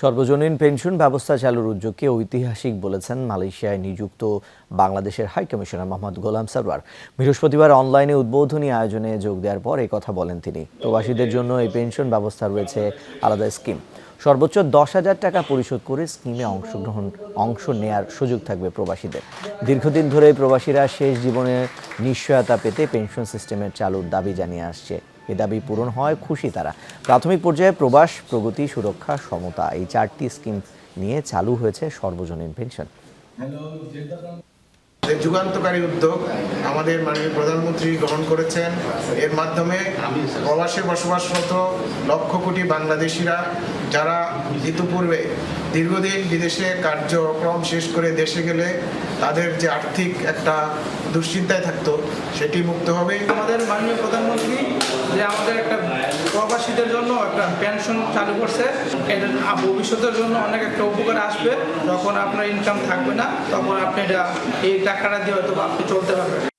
সর্বজনীন পেনশন ব্যবস্থা চালুর উদ্যোগকে ঐতিহাসিক বলেছেন মালয়েশিয়ায় নিযুক্ত বাংলাদেশের হাই কমিশনার মোহাম্মদ গোলাম সরওয়ার। বৃহস্পতিবার অনলাইনে উদ্বোধনী আয়োজনে যোগ দেওয়ার পর এই কথা বলেন তিনি। প্রবাসীদের জন্য এই পেনশন ব্যবস্থা রয়েছে আলাদা স্কিম। সর্বোচ্চ 10,000 টাকা পরিশোধ করে স্কিমে অংশ নেয়ার সুযোগ থাকবে প্রবাসীদের। দীর্ঘদিন ধরে প্রবাসীরা শেষ জীবনে নিশ্চয়তা পেতে পেনশন সিস্টেমের চালুর দাবি জানিয়ে আসছে। এ দাবি পূরণ হওয়ায় খুশি তারা। প্রাথমিক পর্যায়ে প্রবাস, প্রগতি, সুরক্ষা, সমতা এই 4টি স্কিম নিয়ে চালু হয়েছে সর্বজনীন পেনশন। যুগান্তকারী উদ্যোগ আমাদের মাননীয় প্রধানমন্ত্রী গ্রহণ করেছেন। এর মাধ্যমে প্রবাসে বসবাসরত লক্ষ কোটি বাংলাদেশিরা যারা ইতিপূর্বে দীর্ঘদিন বিদেশে কার্যক্রম শেষ করে দেশে গেলে তাদের যে আর্থিক একটা দুশ্চিন্তায় থাকতো সেটি মুক্ত হবে। আমাদের মাননীয় প্রধানমন্ত্রী যে আমাদের একটা প্রবাসীদের জন্য একটা পেনশন চালু করছে, এটা ভবিষ্যতের জন্য অনেক একটা উপকার আসবে। যখন আপনার ইনকাম থাকবে না তখন আপনি এই টাকাটা দিয়ে হয়তো আপনি চলতে পারবেন।